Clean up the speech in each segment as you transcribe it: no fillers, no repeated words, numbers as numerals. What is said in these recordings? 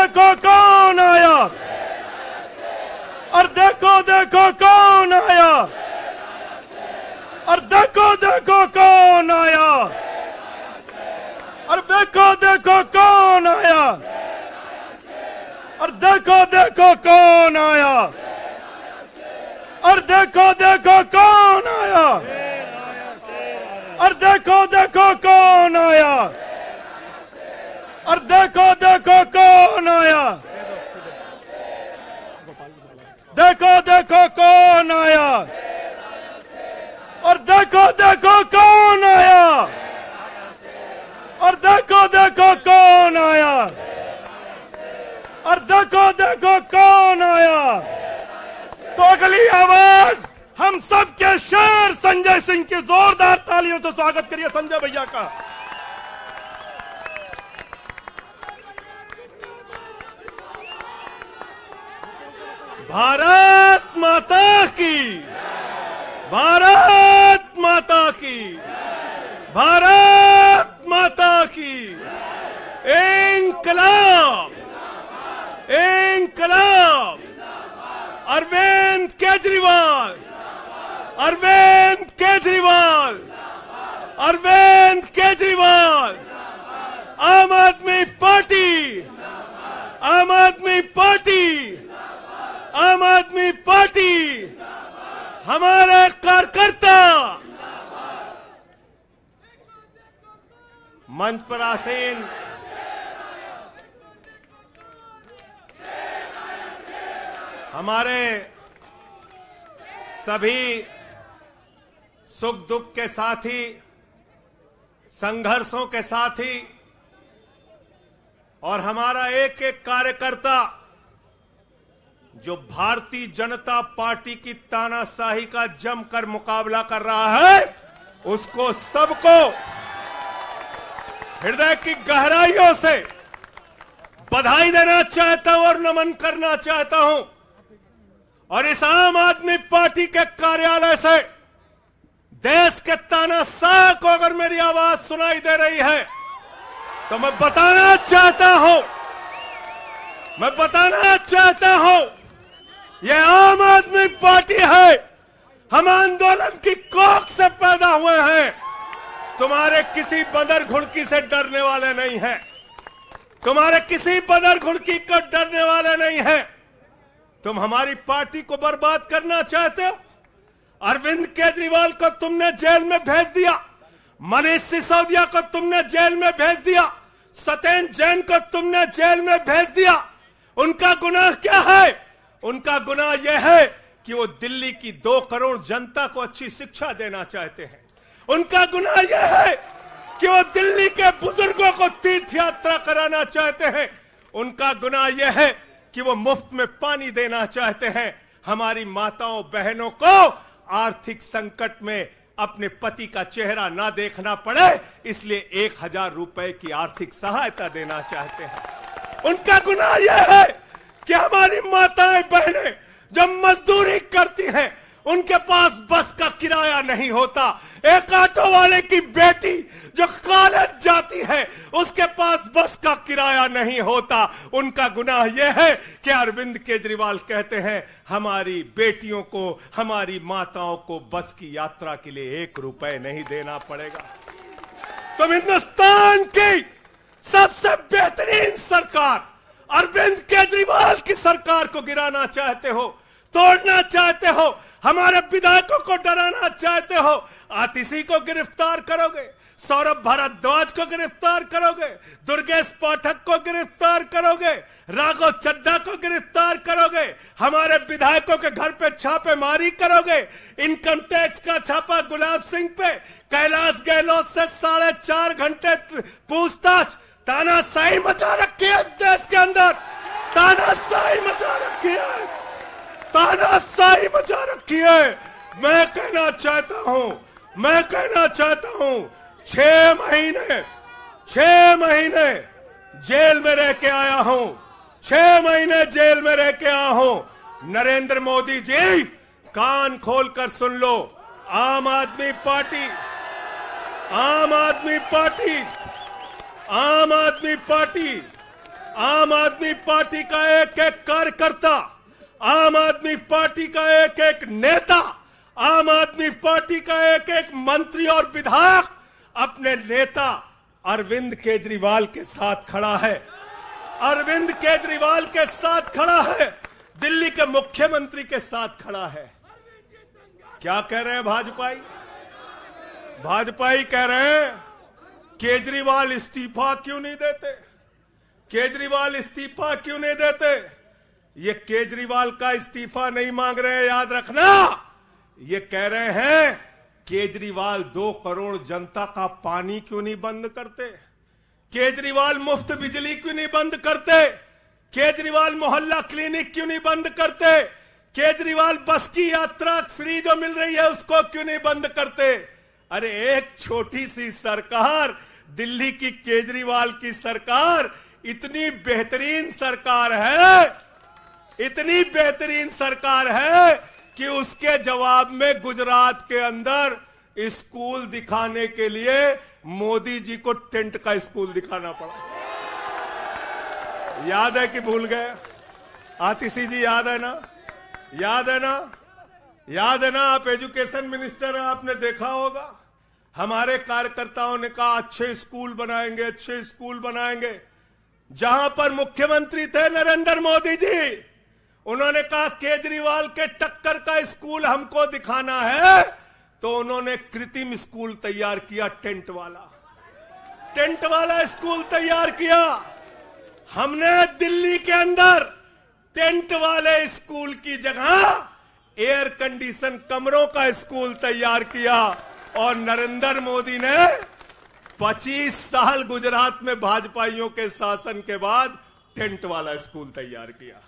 देखो कौन आया, और देखो देखो कौन आया, और देखो देखो कौन आया, और देखो देखो कौन आया, और देखो देखो कौन आया, और देखो देखो कौन आया, और देखो देखो कौन आया, और देखो देखो कौन आया, देखो देखो कौन आया, और देखो देखो कौन आया, और देखो देखो कौन आया, और देखो देखो कौन आया। तो अगली आवाज हम सब के शेर संजय सिंह की जोरदार तालियों से स्वागत करिए संजय भैया का। भारत माता की, भारत माता की, भारत माता की। इंकलाब, इंकलाब। अरविंद केजरीवाल, अरविंद केजरीवाल, अरविंद केजरीवाल। आम आदमी पार्टी, आम आदमी पार्टी, आम आदमी पार्टी। हमारे कार्यकर्ता मंच पर आसीन हमारे सभी सुख दुख के साथी, संघर्षों के साथी, और हमारा एक एक कार्यकर्ता जो भारतीय जनता पार्टी की तानाशाही का जमकर मुकाबला कर रहा है, उसको सबको हृदय की गहराइयों से बधाई देना चाहता हूं और नमन करना चाहता हूं। और इस आम आदमी पार्टी के कार्यालय से देश के तानाशाह को अगर मेरी आवाज सुनाई दे रही है तो मैं बताना चाहता हूं, मैं बताना चाहता हूं, यह आम आदमी पार्टी है। हम आंदोलन की कोख से पैदा हुए हैं। तुम्हारे किसी बंदर घुड़की से डरने वाले नहीं हैं, तुम्हारे किसी बंदर घुड़की को डरने वाले नहीं हैं। तुम हमारी पार्टी को बर्बाद करना चाहते हो। अरविंद केजरीवाल को तुमने जेल में भेज दिया, मनीष सिसोदिया को तुमने जेल में भेज दिया, सत्येंद्र जैन को तुमने जेल में भेज दिया। उनका गुनाह क्या है? उनका गुनाह यह है कि वो दिल्ली की 2 करोड़ जनता को अच्छी शिक्षा देना चाहते हैं। उनका गुनाह यह है कि वो दिल्ली के बुजुर्गों को तीर्थ यात्रा कराना चाहते हैं। उनका गुनाह यह है कि वो मुफ्त में पानी देना चाहते हैं। हमारी माताओं बहनों को आर्थिक संकट में अपने पति का चेहरा ना देखना पड़े, इसलिए 1000 रुपए की आर्थिक सहायता देना चाहते हैं। उनका गुनाह यह है कि हमारी माताएं बहनें जब मजदूरी करती हैं, उनके पास बस का किराया नहीं होता। एक ऑटो वाले की बेटी जो कॉलेज जाती है, उसके पास बस का किराया नहीं होता। उनका गुनाह यह है कि अरविंद केजरीवाल कहते हैं हमारी बेटियों को, हमारी माताओं को बस की यात्रा के लिए 1 रुपए नहीं देना पड़ेगा। तुम हिंदुस्तान की सबसे बेहतरीन सरकार अरविंद केजरीवाल की सरकार को गिराना चाहते हो, तोड़ना चाहते हो, हमारे विधायकों को डराना चाहते हो। आतिशी को गिरफ्तार करोगे, सौरभ भारद्वाज को गिरफ्तार करोगे, दुर्गेश पाठक को गिरफ्तार करोगे, राघव चड्ढा को गिरफ्तार करोगे, हमारे विधायकों के घर पे छापेमारी करोगे, इनकम टैक्स का छापा गुलाब सिंह पे, कैलाश गहलोत से 4.5 घंटे पूछताछ। तानाशाही मचा रखी है इस देश के अंदर, तानाशाही मचा रखी है, तानाशाही मचा रखी है। मैं कहना चाहता हूं, मैं कहना चाहता हूं, 6 महीने जेल में रह के आया हूं, 6 महीने जेल में रह के आया हूं। नरेंद्र मोदी जी, कान खोलकर सुन लो, आम आदमी पार्टी, आम आदमी पार्टी, आम आदमी पार्टी आम आदमी पार्टी का एक एक कार्यकर्ता, आम आदमी पार्टी का एक एक नेता, आम आदमी पार्टी का एक एक मंत्री और विधायक अपने नेता अरविंद केजरीवाल के साथ खड़ा है। अरविंद केजरीवाल के साथ खड़ा है, दिल्ली के मुख्यमंत्री के साथ खड़ा है। क्या कह रहे हैं भाजपाई? भाजपाई कह रहे हैं केजरीवाल इस्तीफा क्यों नहीं देते, केजरीवाल इस्तीफा क्यों नहीं देते। ये केजरीवाल का इस्तीफा नहीं मांग रहे हैं, याद रखना। ये कह रहे हैं केजरीवाल 2 करोड़ जनता का पानी क्यों नहीं बंद करते, केजरीवाल मुफ्त बिजली क्यों नहीं बंद करते, केजरीवाल मोहल्ला क्लिनिक क्यों नहीं बंद करते, केजरीवाल बस की यात्रा फ्री जो मिल रही है उसको क्यों नहीं बंद करते। अरे एक छोटी सी सरकार, दिल्ली की केजरीवाल की सरकार इतनी बेहतरीन सरकार है, इतनी बेहतरीन सरकार है कि उसके जवाब में गुजरात के अंदर स्कूल दिखाने के लिए मोदी जी को टेंट का स्कूल दिखाना पड़ा। याद है कि भूल गए? आतिशी जी याद है ना? याद है ना? याद है ना? आप एजुकेशन मिनिस्टर हैं, आपने देखा होगा। हमारे कार्यकर्ताओं ने कहा अच्छे स्कूल बनाएंगे, अच्छे स्कूल बनाएंगे। जहां पर मुख्यमंत्री थे नरेंद्र मोदी जी, उन्होंने कहा केजरीवाल के टक्कर का स्कूल हमको दिखाना है, तो उन्होंने कृत्रिम स्कूल तैयार किया, टेंट वाला स्कूल तैयार किया। हमने दिल्ली के अंदर टेंट वाले स्कूल की जगह एयर कंडीशन कमरों का स्कूल तैयार किया। और नरेंद्र मोदी ने 25 साल गुजरात में भाजपाइयों के शासन के बाद टेंट वाला स्कूल तैयार किया।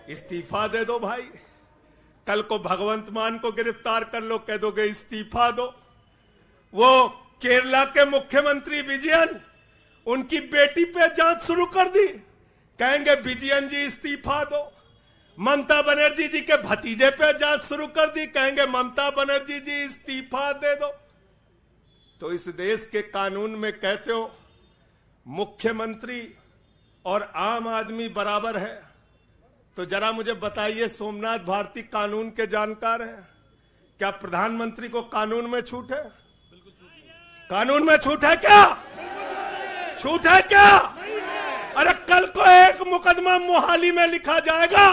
इस्तीफा दे दो भाई, कल को भगवंत मान को गिरफ्तार कर लो, कह दोगे इस्तीफा दो। वो केरला के मुख्यमंत्री विजयन, उनकी बेटी पे जांच शुरू कर दी, कहेंगे विजयन जी इस्तीफा दो। ममता बनर्जी जी के भतीजे पे जांच शुरू कर दी, कहेंगे ममता बनर्जी जी इस्तीफा दे दो। तो इस देश के कानून में कहते हो मुख्यमंत्री और आम आदमी बराबर है, तो जरा मुझे बताइए, सोमनाथ भारती कानून के जानकार हैं, क्या प्रधानमंत्री को कानून में छूट है? कानून में छूट है क्या? छूट है क्या? अरे कल को एक मुकदमा मोहाली में लिखा जाएगा,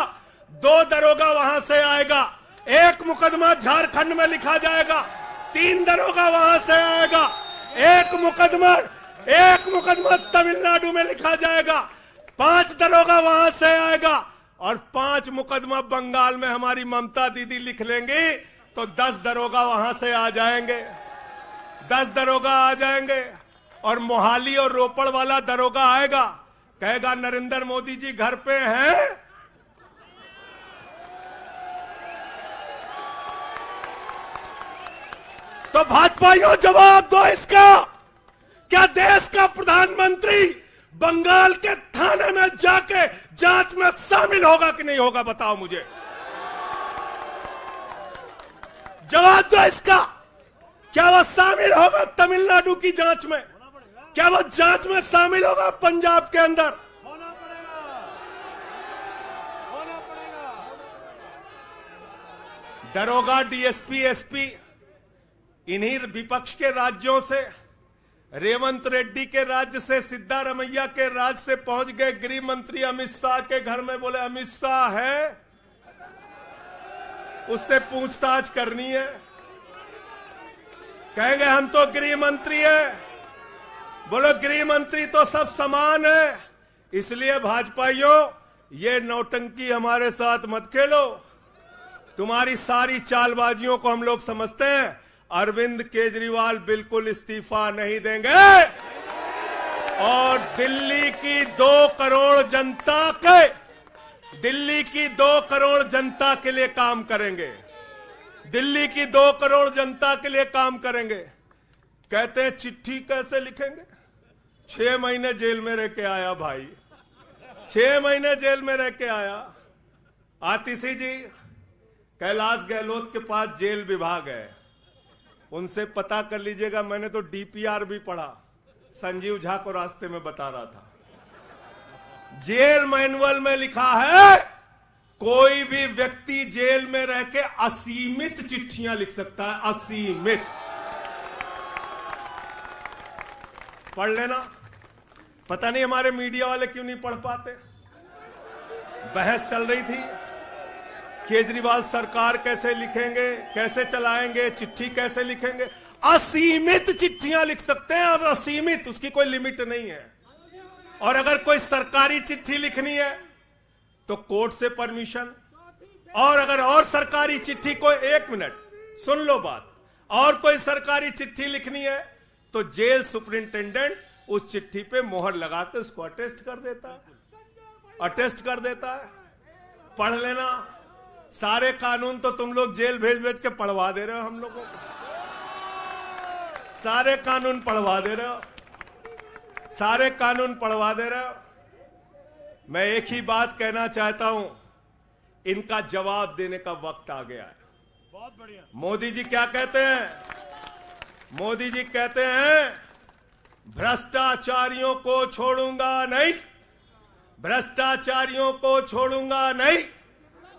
2 दरोगा वहां से आएगा। एक मुकदमा झारखंड में लिखा जाएगा, 3 दरोगा वहां से आएगा। एक मुकदमा तमिलनाडु में लिखा जाएगा, 5 दरोगा वहां से आएगा। और 5 मुकदमा बंगाल में हमारी ममता दीदी लिख लेंगी, तो 10 दरोगा वहां से आ जाएंगे, 10 दरोगा आ जाएंगे। और मोहाली और रोपड़ वाला दरोगा आएगा, कहेगा नरेंद्र मोदी जी घर पे हैं। तो भाजपाइयों जवाब दो इसका, क्या देश का प्रधानमंत्री बंगाल के थाने में जाके जांच में शामिल होगा कि नहीं होगा? बताओ मुझे, जवाब दो इसका। क्या वो शामिल होगा तमिलनाडु की जांच में? क्या वो जांच में शामिल होगा पंजाब के अंदर? दरोगा, डीएसपी, एसपी इन्हीं विपक्ष के राज्यों से, रेवंत रेड्डी के राज्य से, सिद्धारमैया के राज्य से पहुंच गए गृह मंत्री अमित शाह के घर में। बोले अमित शाह है, उससे पूछताछ करनी है। कहेंगे हम तो गृह मंत्री है। बोलो गृह मंत्री तो सब समान है। इसलिए भाजपाइयों, ये नौटंकी हमारे साथ मत खेलो। तुम्हारी सारी चालबाजियों को हम लोग समझते हैं। अरविंद केजरीवाल बिल्कुल इस्तीफा नहीं देंगे और दिल्ली की 2 करोड़ जनता के लिए काम करेंगे। दिल्ली की 2 करोड़ जनता के लिए काम करेंगे। कहते हैं चिट्ठी कैसे लिखेंगे? 6 महीने जेल में रह के आया भाई, 6 महीने जेल में रह के आया। आतिशी जी, कैलाश गहलोत के पास जेल विभाग है, उनसे पता कर लीजिएगा। मैंने तो डीपीआर भी पढ़ा, संजीव झा को रास्ते में बता रहा था, जेल मैनुअल में लिखा है कोई भी व्यक्ति जेल में रह के असीमित चिट्ठियां लिख सकता है, असीमित। पढ़ लेना। पता नहीं हमारे मीडिया वाले क्यों नहीं पढ़ पाते। बहस चल रही थी, केजरीवाल सरकार कैसे लिखेंगे, कैसे चलाएंगे, चिट्ठी कैसे लिखेंगे। असीमित चिट्ठियां लिख सकते हैं अब, असीमित, उसकी कोई लिमिट नहीं है। और अगर कोई सरकारी चिट्ठी लिखनी है तो कोर्ट से परमिशन, और अगर और सरकारी चिट्ठी को, 1 मिनट सुन लो बात, और कोई सरकारी चिट्ठी लिखनी है तो जेल सुपरिंटेंडेंट उस चिट्ठी पे मोहर लगा के उसको अटेस्ट कर देता है, अटेस्ट कर देता है। पढ़ लेना। सारे कानून तो तुम लोग जेल भेज भेज के पढ़वा दे रहे हो हम लोगों को, सारे कानून पढ़वा दे रहे हो, सारे कानून पढ़वा दे रहे हो। मैं एक ही बात कहना चाहता हूं, इनका जवाब देने का वक्त आ गया है। बहुत बढ़िया। मोदी जी क्या कहते हैं? मोदी जी कहते हैं भ्रष्टाचारियों को छोड़ूंगा नहीं, भ्रष्टाचारियों को छोड़ूंगा नहीं,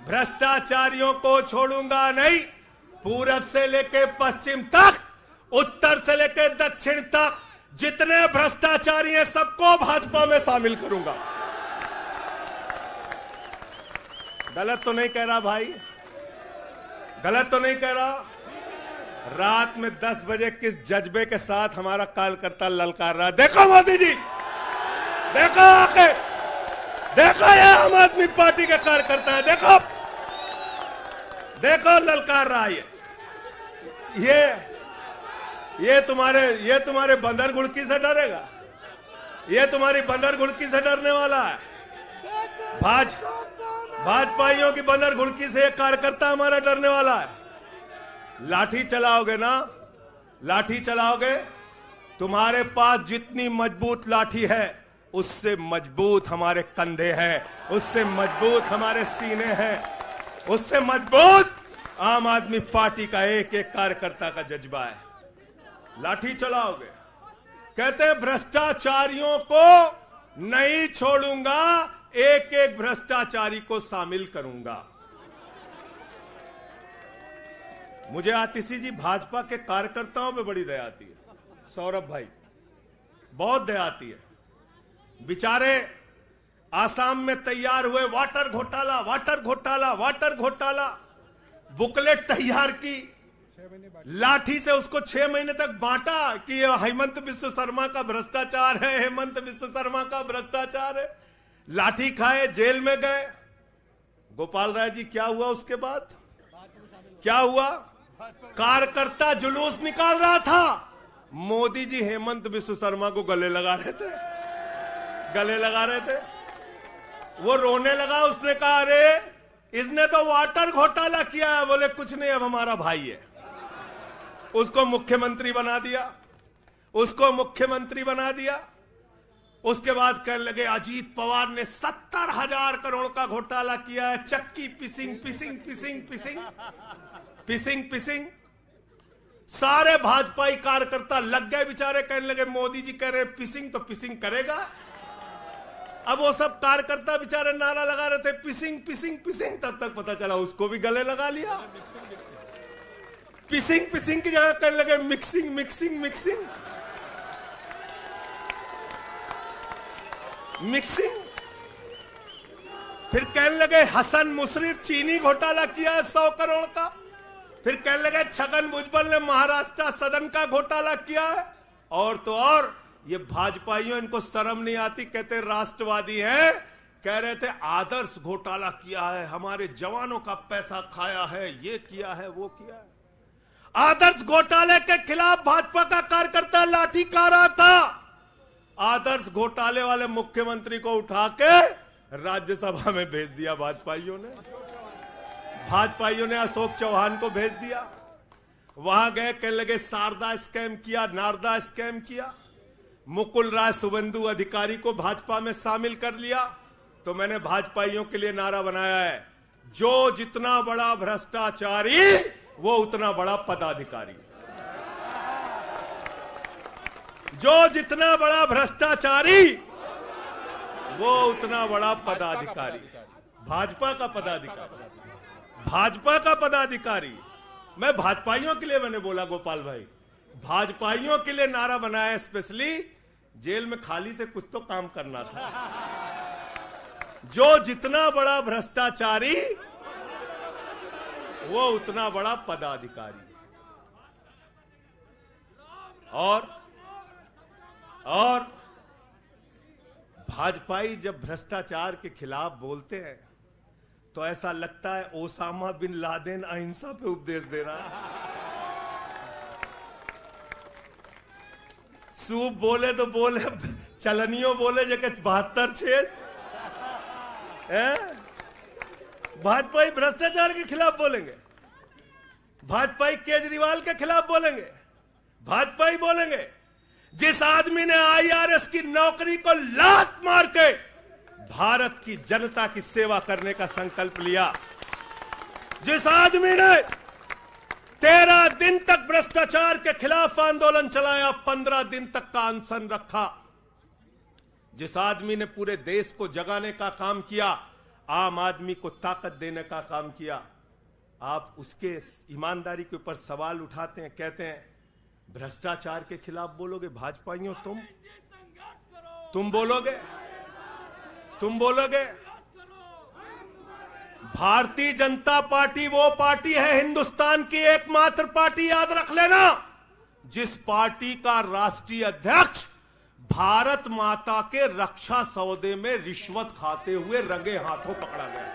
भ्रष्टाचारियों को छोड़ूंगा नहीं। पूरब से लेके पश्चिम तक, उत्तर से लेके दक्षिण तक जितने भ्रष्टाचारी हैं सबको भाजपा में शामिल करूंगा। गलत तो नहीं कह रहा भाई? गलत तो नहीं कह रहा? रात में 10 बजे किस जज्बे के साथ हमारा कार्यकर्ता ललकार रहा है। देखो मोदी जी, देखो आके, देखो ये आम आदमी पार्टी के कार्यकर्ता है, देखो देखो ललकार रहा है। ये तुम्हारे बंदर गुड़की से डरेगा? ये तुम्हारी बंदर गुड़की से डरने वाला है? भाजपाइयों की बंदर गुड़की से एक कार्यकर्ता हमारा डरने वाला है? लाठी चलाओगे ना, लाठी चलाओगे। तुम्हारे पास जितनी मजबूत लाठी है उससे मजबूत हमारे कंधे हैं, उससे मजबूत हमारे सीने हैं, उससे मजबूत आम आदमी पार्टी का एक एक कार्यकर्ता का जज्बा है। लाठी चलाओगे। कहते हैं भ्रष्टाचारियों को नहीं छोड़ूंगा, एक एक भ्रष्टाचारी को शामिल करूंगा। मुझे आतिशी जी भाजपा के कार्यकर्ताओं पे बड़ी दया आती है, सौरभ भाई, बहुत दया आती है। बेचारे आसाम में तैयार हुए, वाटर घोटाला, वाटर घोटाला, वाटर घोटाला, बुकलेट तैयार की, लाठी से उसको 6 महीने तक बांटा कि ये हेमंत बिस्व शर्मा का भ्रष्टाचार है, हेमंत बिस्व शर्मा का भ्रष्टाचार है। लाठी खाए, जेल में गए। गोपाल राय जी क्या हुआ उसके बाद? क्या हुआ? कार्यकर्ता जुलूस निकाल रहा था, मोदी जी हेमंत बिस्व शर्मा को गले लगा रहे थे, गले लगा रहे थे। वो रोने लगा, उसने कहा अरे इसने तो वाटर घोटाला किया है। बोले कुछ नहीं, अब हमारा भाई है। उसको मुख्यमंत्री बना दिया, उसको मुख्यमंत्री बना दिया। उसके बाद कहने लगे अजीत पवार ने 70,000 करोड़ का घोटाला किया है, चक्की पिसिंग पिसिंग पिसिंग पिसिंग पिसिंग पिसिंग। सारे भाजपाई कार्यकर्ता लग गए बेचारे, कहने लगे मोदी जी कह रहे पिसिंग तो पिसिंग करेगा। अब वो सब कार्यकर्ता बेचारे नारा लगा रहे थे पिसिंग पिसिंग पिसिंग, तब तक पता चला उसको भी गले लगा लिया। पिसिंग पिसिंग की जगह कहने लगे मिक्सिंग मिक्सिंग मिक्सिंग मिक्सिंग। फिर कहने लगे हसन मुशर्रफ चीनी घोटाला किया है 100 करोड़ का। फिर कहने लगे छगन भुजबल ने महाराष्ट्र सदन का घोटाला किया है। और तो और ये भाजपाइयों, इनको शर्म नहीं आती, कहते राष्ट्रवादी हैं, कह रहे थे आदर्श घोटाला किया है, हमारे जवानों का पैसा खाया है, ये किया है, वो किया है। आदर्श घोटाले के खिलाफ भाजपा का कार्यकर्ता लाठी खा रहा था। आदर्श घोटाले वाले मुख्यमंत्री को उठा के राज्यसभा में भेज दिया भाजपाइयों ने। भाजपाइयों ने अशोक चौहान को भेज दिया। वहां गए, कहने लगे शारदा स्कैम किया, नारदा स्कैम किया। मुकुल राय शुभेंदु अधिकारी को भाजपा में शामिल कर लिया। तो मैंने भाजपाइयों के लिए नारा बनाया है, जो जितना बड़ा भ्रष्टाचारी वो उतना बड़ा पदाधिकारी। जो जितना बड़ा भ्रष्टाचारी वो उतना बड़ा पदाधिकारी। भाजपा का पदाधिकारी, भाजपा का पदाधिकारी। मैं भाजपाइयों के लिए मैंने बोला गोपाल भाई, भाजपाइयों के लिए नारा बनाया स्पेशली। जेल में खाली थे, कुछ तो काम करना था। जो जितना बड़ा भ्रष्टाचारी वो उतना बड़ा पदाधिकारी। और भाजपाई जब भ्रष्टाचार के खिलाफ बोलते हैं तो ऐसा लगता है ओसामा बिन लादेन अहिंसा पे उपदेश दे रहा है। सूप बोले तो बोले, चलनियों बोले जगह 72 छेद। भाजपाई भ्रष्टाचार के खिलाफ बोलेंगे, भाजपाई केजरीवाल के खिलाफ बोलेंगे, भाजपाई बोलेंगे जिस आदमी ने आईआरएस की नौकरी को लात मार के भारत की जनता की सेवा करने का संकल्प लिया, जिस आदमी ने 13 दिन तक भ्रष्टाचार के खिलाफ आंदोलन चलाया, 15 दिन तक का अनशन रखा, जिस आदमी ने पूरे देश को जगाने का काम किया, आम आदमी को ताकत देने का काम किया, आप उसके ईमानदारी के ऊपर सवाल उठाते हैं, कहते हैं भ्रष्टाचार के खिलाफ बोलोगे। भाजपाइयों तुम बोलोगे, तुम बोलोगे। भारतीय जनता पार्टी वो पार्टी है, हिंदुस्तान की एकमात्र पार्टी, याद रख लेना, जिस पार्टी का राष्ट्रीय अध्यक्ष भारत माता के रक्षा सौदे में रिश्वत खाते हुए रंगे हाथों पकड़ा गया।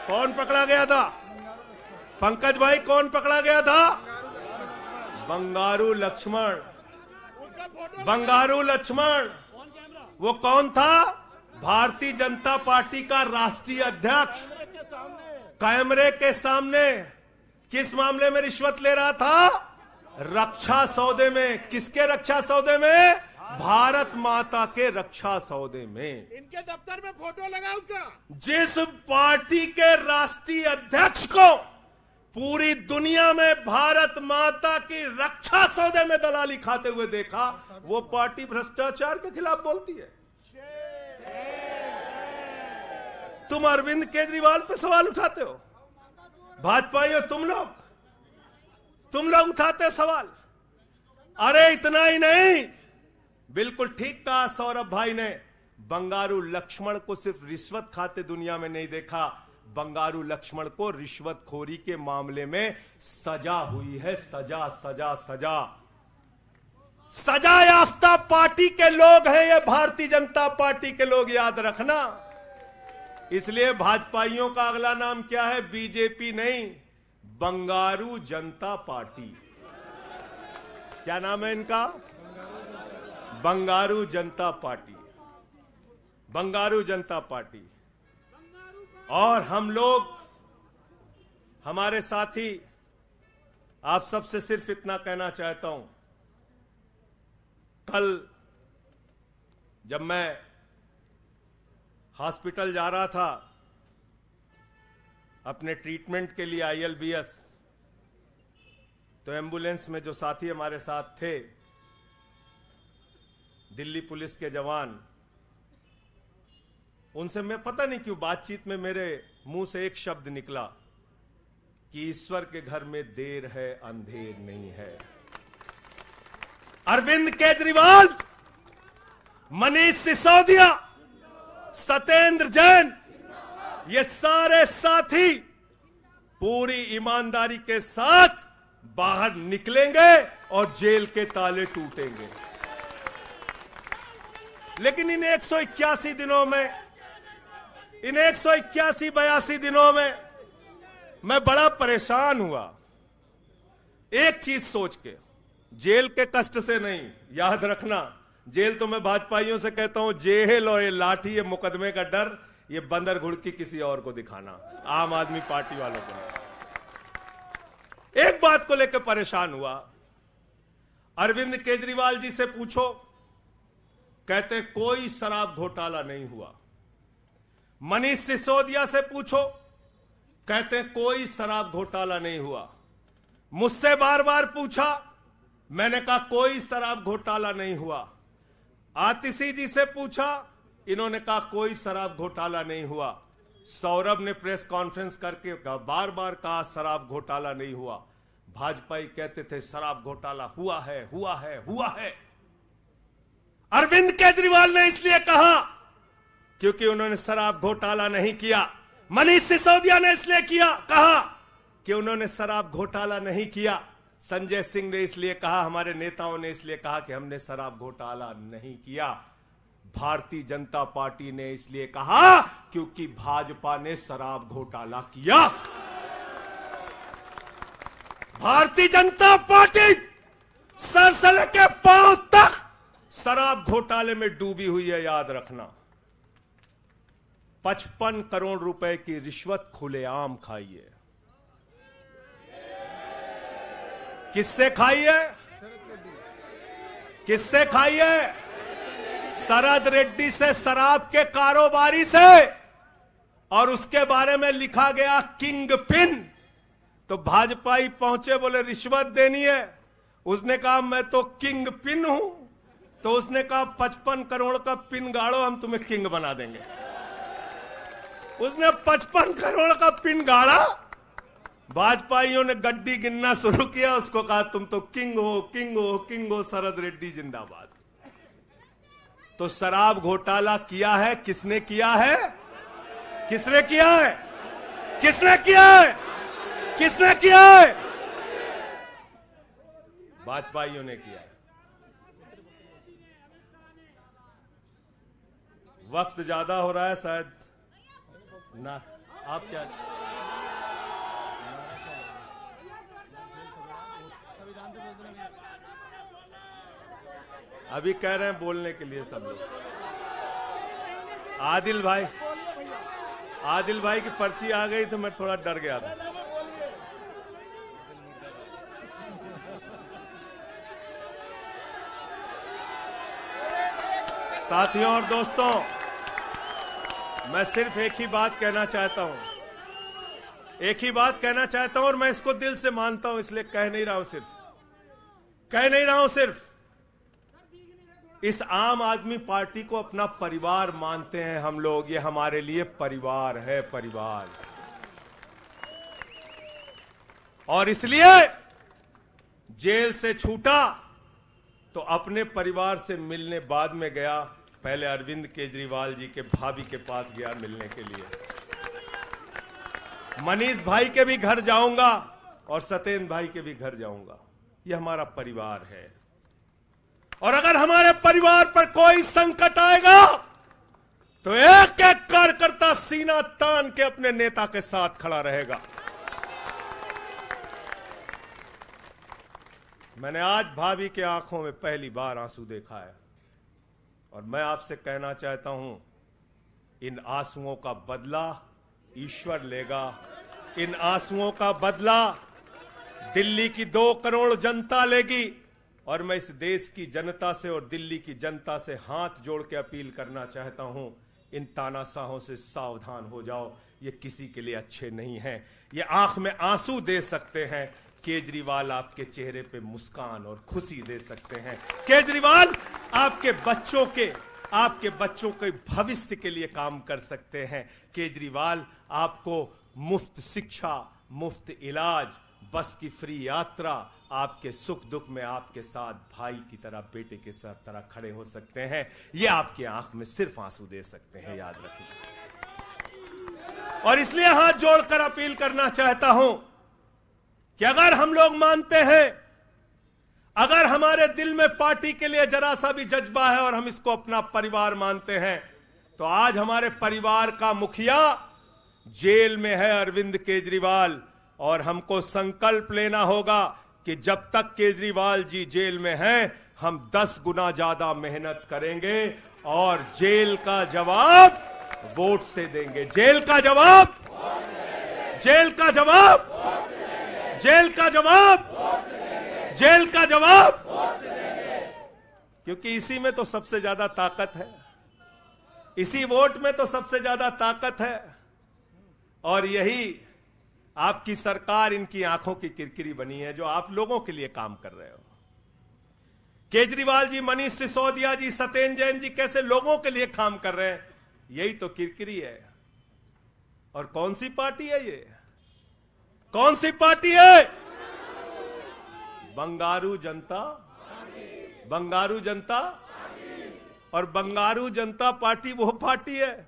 कौन पकड़ा गया था? पंकज भाई, कौन पकड़ा गया था? बंगारू लक्ष्मण। बंगारू लक्ष्मण वो कौन था? भारतीय जनता पार्टी का राष्ट्रीय अध्यक्ष। कैमरे के सामने किस मामले में रिश्वत ले रहा था? रक्षा सौदे में। किसके रक्षा सौदे में? भारत माता के रक्षा सौदे में। इनके दफ्तर में फोटो लगा उसका। जिस पार्टी के राष्ट्रीय अध्यक्ष को पूरी दुनिया में भारत माता की रक्षा सौदे में दलाली खाते हुए देखा, वो पार्टी भ्रष्टाचार के खिलाफ बोलती है। तुम अरविंद केजरीवाल पे सवाल उठाते हो, भाजपाइयों तुम लोग उठाते सवाल। अरे इतना ही नहीं, बिल्कुल ठीक कहा सौरभ भाई ने, बंगारू लक्ष्मण को सिर्फ रिश्वत खाते दुनिया में नहीं देखा, बंगारू लक्ष्मण को रिश्वतखोरी के मामले में सजा हुई है। सजा सजा सजा सजा याफ्ता पार्टी के लोग हैं ये, भारतीय जनता पार्टी के लोग, याद रखना। इसलिए भाजपाइयों का अगला नाम क्या है? बीजेपी नहीं, बंगारू जनता पार्टी। क्या नाम है इनका? बंगारू जनता पार्टी। बंगारू जनता पार्टी। और हम लोग, हमारे साथी, आप सबसे सिर्फ इतना कहना चाहता हूं, कल जब मैं हॉस्पिटल जा रहा था अपने ट्रीटमेंट के लिए ILBS, तो एम्बुलेंस में जो साथी हमारे साथ थे, दिल्ली पुलिस के जवान, उनसे मैं पता नहीं क्यों बातचीत में मेरे मुंह से एक शब्द निकला कि ईश्वर के घर में देर है अंधेर नहीं है। अरविंद केजरीवाल, मनीष सिसोदिया, सत्येंद्र जैन, ये सारे साथी पूरी ईमानदारी के साथ बाहर निकलेंगे और जेल के ताले टूटेंगे। लेकिन इन 181 दिनों में, इन 181-82 दिनों में मैं बड़ा परेशान हुआ, एक चीज सोच के, जेल के कष्ट से नहीं, याद रखना, जेल तो मैं भाजपाइयों से कहता हूं, जेल और ये लाठी, ये मुकदमे का डर, ये बंदर घुड़की किसी और को दिखाना, आम आदमी पार्टी वालों को। एक बात को लेकर परेशान हुआ, अरविंद केजरीवाल जी से पूछो, कहते कोई शराब घोटाला नहीं हुआ। मनीष सिसोदिया से पूछो, कहते कोई शराब घोटाला नहीं हुआ। मुझसे बार बार पूछा, मैंने कहा कोई शराब घोटाला नहीं हुआ। आतिशी जी से पूछा, इन्होंने कहा कोई शराब घोटाला नहीं हुआ। सौरभ ने प्रेस कॉन्फ्रेंस करके बार बार कहा शराब घोटाला नहीं हुआ। भाजपाई कहते थे शराब घोटाला हुआ है, हुआ है, हुआ है। अरविंद केजरीवाल ने इसलिए कहा क्योंकि उन्होंने शराब घोटाला नहीं किया। मनीष सिसोदिया ने इसलिए कहा कि उन्होंने शराब घोटाला नहीं किया। संजय सिंह ने इसलिए कहा, हमारे नेताओं ने इसलिए कहा कि हमने शराब घोटाला नहीं किया। भारतीय जनता पार्टी ने इसलिए कहा क्योंकि भाजपा ने शराब घोटाला किया। भारतीय जनता पार्टी सर से लेकर पांव तक शराब घोटाले में डूबी हुई है, याद रखना। 55 करोड़ रुपए की रिश्वत खुलेआम खाई है। किससे खाई है? किससे खाई है? शरद रेड्डी से, शराब के कारोबारी से। और उसके बारे में लिखा गया किंग पिन। तो भाजपाई पहुंचे, बोले रिश्वत देनी है। उसने कहा मैं तो किंग पिन हूं। तो उसने कहा 55 करोड़ का पिन गाड़ो, हम तुम्हें किंग बना देंगे। उसने 55 करोड़ का पिन गाड़ा। भाजपाइयों ने गड्डी गिनना शुरू किया। उसको कहा तुम तो किंग हो, किंग हो, किंग हो, शरद रेड्डी जिंदाबाद। तो शराब घोटाला किया है। किसने किया है? किसने किया है? किसने किया है? किसने किया है? भाजपाइयों ने किया है। वक्त ज्यादा हो रहा है शायद ना। आप क्या अभी कह रहे हैं बोलने के लिए सब लोग? आदिल भाई की पर्ची आ गई तो मैं थोड़ा डर गया था। साथियों और दोस्तों, मैं सिर्फ एक ही बात कहना चाहता हूं। एक ही बात कहना चाहता हूं और मैं इसको दिल से मानता हूं, इसलिए कह नहीं रहा हूं सिर्फ। इस आम आदमी पार्टी को अपना परिवार मानते हैं हम लोग। ये हमारे लिए परिवार है, परिवार। और इसलिए जेल से छूटा तो अपने परिवार से मिलने बाद में गया। पहले अरविंद केजरीवाल जी के भाभी के पास गया मिलने के लिए। मनीष भाई के भी घर जाऊंगा और सत्येंद्र भाई के भी घर जाऊंगा। यह हमारा परिवार है। और अगर हमारे परिवार पर कोई संकट आएगा तो एक एक कार्यकर्ता सीना तान के अपने नेता के साथ खड़ा रहेगा। मैंने आज भाभी के आंखों में पहली बार आंसू देखा है और मैं आपसे कहना चाहता हूं, इन आंसुओं का बदला ईश्वर लेगा। इन आंसुओं का बदला दिल्ली की 2 करोड़ जनता लेगी। और मैं इस देश की जनता से और दिल्ली की जनता से हाथ जोड़ के अपील करना चाहता हूं, इन तानाशाहों से सावधान हो जाओ। ये किसी के लिए अच्छे नहीं हैं। ये आंख में आंसू दे सकते हैं, केजरीवाल आपके चेहरे पे मुस्कान और खुशी दे सकते हैं। केजरीवाल आपके बच्चों के भविष्य के लिए काम कर सकते हैं। केजरीवाल आपको मुफ्त शिक्षा, मुफ्त इलाज, बस की फ्री यात्रा, आपके सुख दुख में आपके साथ भाई की तरह, बेटे के साथ तरह खड़े हो सकते हैं। ये आपकी आंख में सिर्फ आंसू दे सकते हैं, याद रखिए। और इसलिए हाथ जोड़कर अपील करना चाहता हूं कि अगर हम लोग मानते हैं, अगर हमारे दिल में पार्टी के लिए जरा सा भी जज्बा है और हम इसको अपना परिवार मानते हैं, तो आज हमारे परिवार का मुखिया जेल में है, अरविंद केजरीवाल। और हमको संकल्प लेना होगा कि जब तक केजरीवाल जी जेल में हैं, हम 10 गुना ज्यादा मेहनत करेंगे और जेल का जवाब वोट से देंगे। जेल का जवाब क्योंकि इसी में तो सबसे ज्यादा ताकत है, इसी वोट में तो सबसे ज्यादा ताकत है। और यही आपकी सरकार इनकी आंखों की किरकिरी बनी है, जो आप लोगों के लिए काम कर रहे हो। केजरीवाल जी, मनीष सिसोदिया जी, सत्येंद्र जैन जी कैसे लोगों के लिए काम कर रहे हैं, यही तो किरकिरी है। और कौन सी पार्टी है ये? कौन सी पार्टी है? बंगारू जनता, बंगारू जनता। और बंगारू जनता पार्टी वो पार्टी है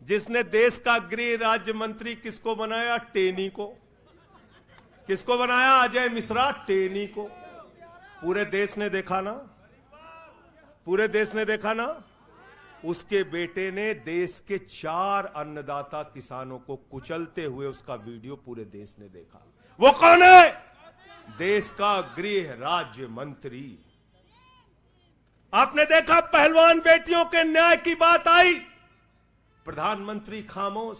जिसने देश का गृह राज्य मंत्री किसको बनाया? टेनी को। किसको बनाया? अजय मिश्रा टेनी को। पूरे देश ने देखा ना, पूरे देश ने देखा ना। उसके बेटे ने देश के 4 अन्नदाता किसानों को कुचलते हुए उसका वीडियो पूरे देश ने देखा। वो कौन है? देश का गृह राज्य मंत्री। आपने देखा पहलवान बेटियों के न्याय की बात आई, प्रधानमंत्री खामोश।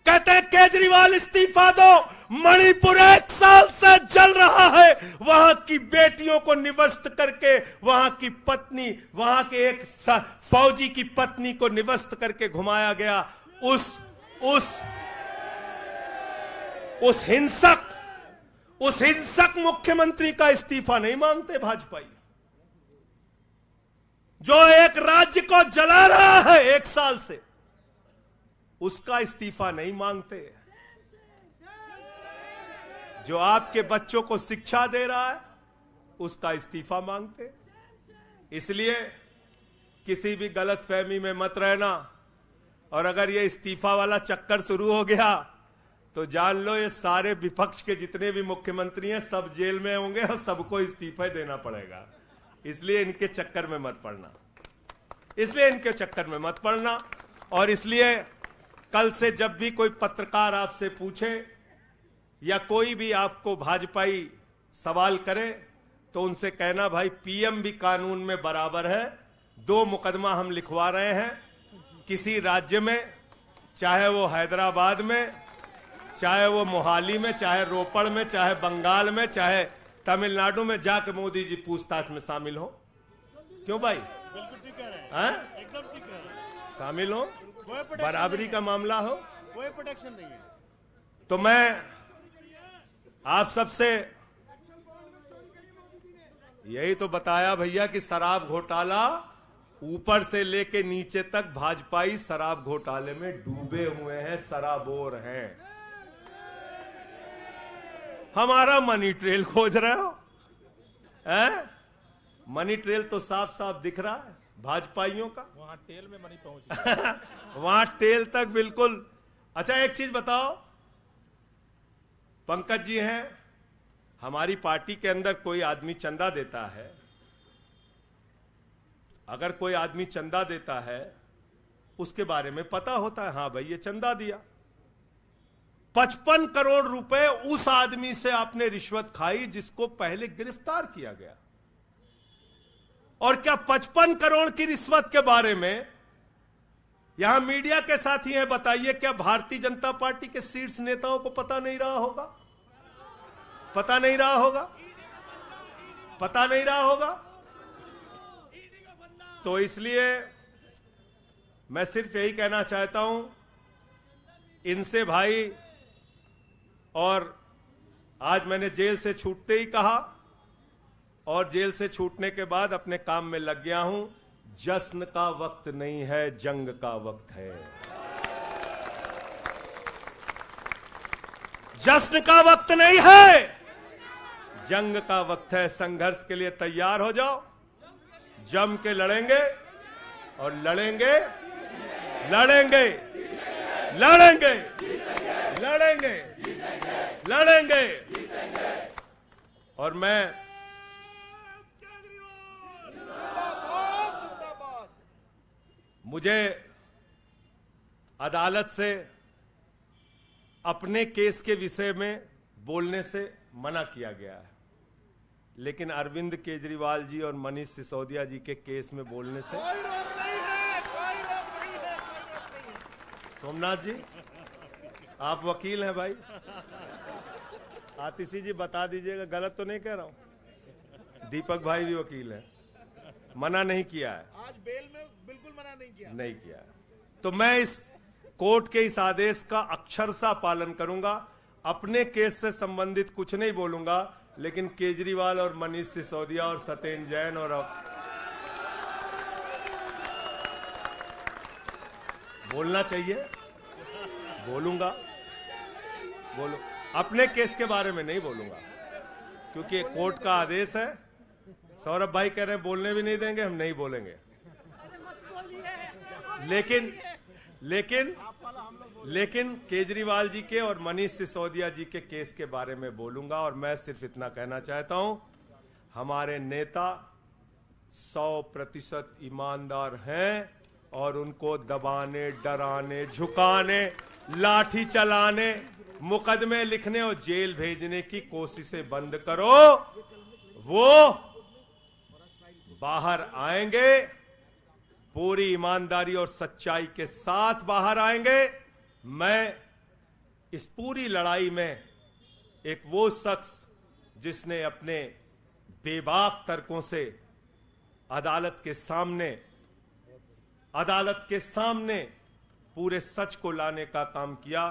कहते हैं केजरीवाल इस्तीफा दो, मणिपुर 1 साल से जल रहा है। वहां की बेटियों को निवस्त करके, वहां की पत्नी, वहां के एक फौजी की पत्नी को निवस्त करके घुमाया गया। उस हिंसक मुख्यमंत्री का इस्तीफा नहीं मांगते भाजपाई, जो एक राज्य को जला रहा है 1 साल से, उसका इस्तीफा नहीं मांगते। जो आपके बच्चों को शिक्षा दे रहा है उसका इस्तीफा मांगते। इसलिए किसी भी गलतफहमी में मत रहना। और अगर ये इस्तीफा वाला चक्कर शुरू हो गया तो जान लो ये सारे विपक्ष के जितने भी मुख्यमंत्री हैं सब जेल में होंगे और सबको इस्तीफा देना पड़ेगा। इसलिए इनके चक्कर में मत पड़ना, इसलिए इनके चक्कर में मत पड़ना। और इसलिए कल से जब भी कोई पत्रकार आपसे पूछे या कोई भी आपको भाजपाई सवाल करे तो उनसे कहना, भाई पीएम भी कानून में बराबर है। 2 मुकदमा हम लिखवा रहे हैं किसी राज्य में, चाहे वो हैदराबाद में, चाहे वो मोहाली में, चाहे रोपड़ में, चाहे बंगाल में, चाहे तमिलनाडु में, जाके मोदी जी पूछताछ में शामिल हो। क्यों भाई? बिल्कुल ठीक कह रहे हैं, एकदम ठीक कह रहे हैं। शामिल हो, बराबरी का मामला हो, कोई प्रोटेक्शन नहीं है। तो मैं आप सबसे यही तो बताया भैया कि शराब घोटाला ऊपर से लेके नीचे तक भाजपाई शराब घोटाले में डूबे हुए हैं, शराबोर हैं। हमारा मनी ट्रेल खोज रहे हो? मनी ट्रेल तो साफ साफ दिख रहा है भाजपाइयों का। वहां टेल में मनी पहुंच गया। वहां टेल तक बिल्कुल। अच्छा एक चीज बताओ, पंकज जी हैं, हमारी पार्टी के अंदर कोई आदमी चंदा देता है, अगर कोई आदमी चंदा देता है उसके बारे में पता होता है, हाँ भाई ये चंदा दिया। 55 करोड़ रुपए उस आदमी से आपने रिश्वत खाई जिसको पहले गिरफ्तार किया गया। और क्या 55 करोड़ की रिश्वत के बारे में यहां मीडिया के साथी हैं, बताइए क्या भारतीय जनता पार्टी के शीर्ष नेताओं को पता नहीं रहा होगा? पता नहीं रहा होगा? पता नहीं रहा होगा? तो इसलिए मैं सिर्फ यही कहना चाहता हूं इनसे भाई, और आज मैंने जेल से छूटते ही कहा और जेल से छूटने के बाद अपने काम में लग गया हूं। जश्न का वक्त नहीं है, जंग का वक्त है। जश्न का वक्त नहीं है, जंग का वक्त है। संघर्ष के लिए तैयार हो जाओ, जम के लड़ेंगे और लड़ेंगे लड़ेंगे लड़ेंगे लड़ेंगे लड़ेंगे। और मैं मुझे अदालत से अपने केस के विषय में बोलने से मना किया गया है, लेकिन अरविंद केजरीवाल जी और मनीष सिसोदिया जी के केस में बोलने से कोई रोक नहीं है, कोई रोक नहीं है। सोमनाथ जी आप वकील हैं भाई, आतिशी जी बता दीजिएगा गलत तो नहीं कह रहा हूं। दीपक भाई भी वकील हैं, मना नहीं किया है, आज बेल में बिल्कुल मना नहीं किया। नहीं किया है। तो मैं इस कोर्ट के इस आदेश का अक्षरशः पालन करूंगा। अपने केस से संबंधित कुछ नहीं बोलूंगा, लेकिन केजरीवाल और मनीष सिसोदिया और सत्येंद्र जैन और बोलना चाहिए, बोलूंगा, बोलो। अपने केस के बारे में नहीं बोलूंगा क्योंकि कोर्ट का आदेश है। सौरभ भाई कह रहे हैं बोलने भी नहीं देंगे, हम नहीं बोलेंगे। लेकिन केजरीवाल जी के और मनीष सिसोदिया जी के केस के बारे में बोलूंगा। और मैं सिर्फ इतना कहना चाहता हूं, हमारे नेता 100% ईमानदार हैं और उनको दबाने, डराने, झुकाने, लाठी चलाने, मुकदमे लिखने और जेल भेजने की कोशिशें बंद करो। वो बाहर आएंगे, पूरी ईमानदारी और सच्चाई के साथ बाहर आएंगे। मैं इस पूरी लड़ाई में एक वो शख्स जिसने अपने बेबाक तर्कों से अदालत के सामने पूरे सच को लाने का काम किया,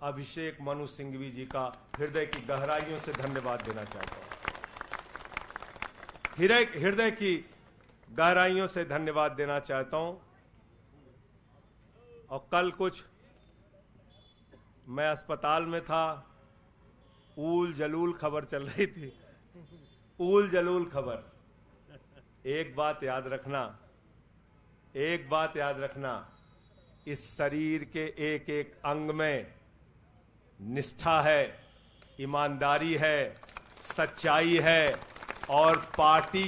अभिषेक मनु सिंघवी जी का हृदय की गहराइयों से धन्यवाद देना चाहता हूं। हृदय की गहराइयों से धन्यवाद देना चाहता हूं। और कल कुछ मैं अस्पताल में था, ऊल जलूल खबर चल रही थी, ऊल जलूल खबर। एक बात याद रखना, इस शरीर के एक एक अंग में निष्ठा है, ईमानदारी है, सच्चाई है और पार्टी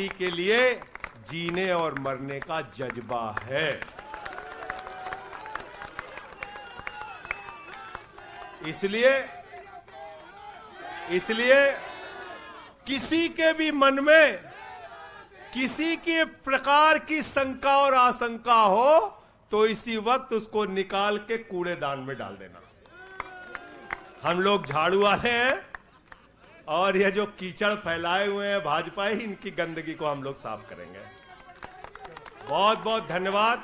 के लिए जीने और मरने का जज्बा है। इसलिए किसी के भी मन में किसी के प्रकार की शंका और आशंका हो तो इसी वक्त उसको निकाल के कूड़ेदान में डाल देना। हम लोग झाड़ू वाले हैं और ये जो कीचड़ फैलाए हुए हैं भाजपा ही, इनकी गंदगी को हम लोग साफ करेंगे। बहुत बहुत धन्यवाद,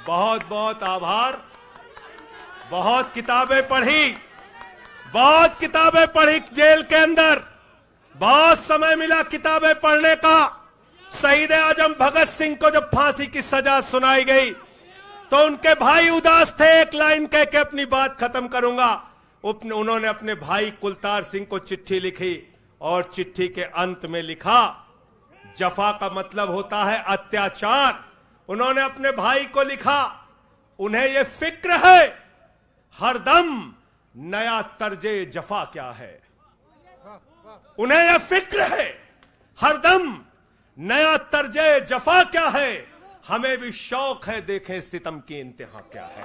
बहुत बहुत आभार। बहुत किताबें पढ़ी जेल के अंदर, बहुत समय मिला किताबें पढ़ने का। शहीद आजम भगत सिंह को जब फांसी की सजा सुनाई गई तो उनके भाई उदास थे। एक लाइन कह के अपनी बात खत्म करूंगा। उन्होंने अपने भाई कुलतार सिंह को चिट्ठी लिखी और चिट्ठी के अंत में लिखा, जफा का मतलब होता है अत्याचार। उन्होंने अपने भाई को लिखा, उन्हें यह फिक्र है हरदम नया तर्जे जफा क्या है। उन्हें यह फिक्र है हरदम नया तर्जे जफा क्या है। हमें भी शौक है देखें सितम की इंतहा क्या है।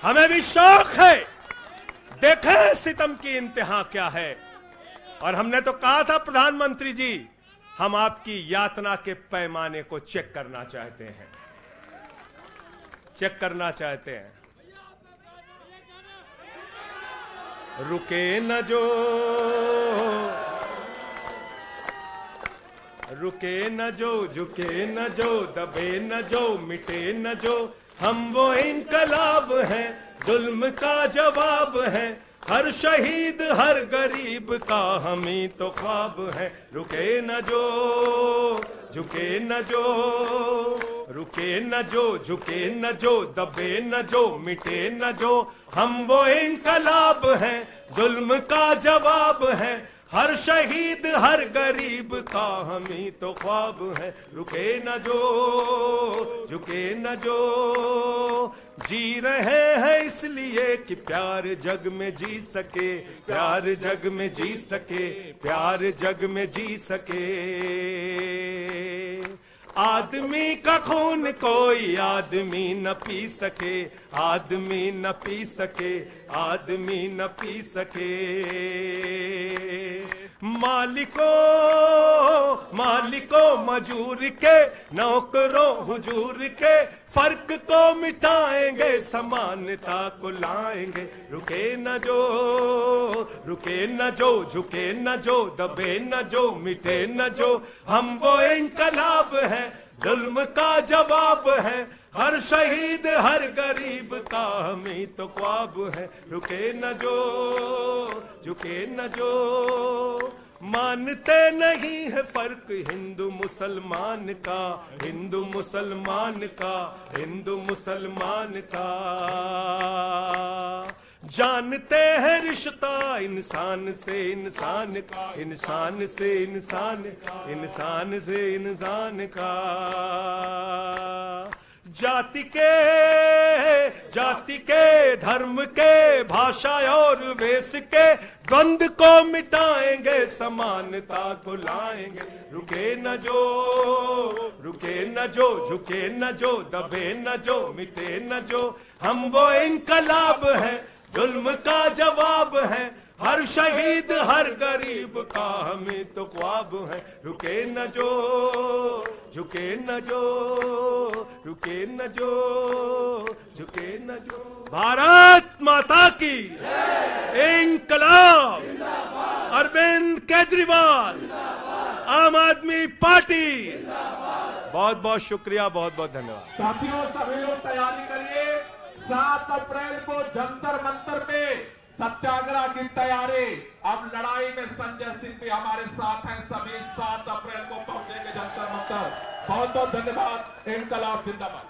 हमें भी शौक है देखें सितम की इंतहा क्या है। और हमने तो कहा था प्रधानमंत्री जी, हम आपकी यातना के पैमाने को चेक करना चाहते हैं, चेक करना चाहते हैं। रुके न जो झुके न जो, दबे न जो, मिटे न जो, हम वो इनकलाब हैं, जुल्म का जवाब है। हर शहीद हर गरीब का हम ही तो ख्वाब है। रुके न जो झुके न जो, रुके न जो झुके न जो, दबे न जो, मिटे न जो, हम वो इनकलाब हैं, जुल्म का जवाब है। हर शहीद हर गरीब का हम ही तो ख्वाब है। रुके न जो झुके न जो, जी रहे हैं इसलिए कि प्यार जग में जी सके, प्यार जग में जी सके, प्यार जग में जी सके। आदमी का खून कोई आदमी न पी सके, आदमी न पी सके, आदमी न पी सके। मालिकों मजूर के, नौकरों हुजूर के, फर्क को मिटाएंगे, समानता को लाएंगे। रुके न जो झुके न जो, दबे न जो, मिटे न जो, हम वो इनकलाब है, जुल्म का जवाब है। हर शहीद हर गरीब का हमें तो ख्वाब है, रुके न जो झुके न जो। मानते नहीं है फर्क हिंदू मुसलमान का, हिंदू मुसलमान का, हिंदू मुसलमान का। जानते हैं रिश्ता इंसान से इंसान का, इंसान से इंसान, इंसान से इंसान का। जाति के धर्म के भाषा और वेश के द्वंद को मिटाएंगे, समानता को लाएंगे। रुके न जो झुके न जो, दबे न जो मिटे न जो। हम वो इनकलाब है, जुल्म का जवाब है। हर शहीद हर गरीब का हमें तो ख्वाब है, रुके न जो झुके न जो, रुके न जो झुके न जो। भारत माता की इंकलाब, अरविंद केजरीवाल, आम आदमी पार्टी। बहुत बहुत शुक्रिया, बहुत बहुत धन्यवाद। साथियों सभी लोग तैयारी करिए, 7 अप्रैल को जंतर मंतर पे सत्याग्रह की तैयारी। अब लड़ाई में संजय सिंह भी हमारे साथ हैं, सभी 7 अप्रैल को पहुंचेंगे जंतर मंतर। बहुत बहुत धन्यवाद। इंकलाब जिंदाबाद।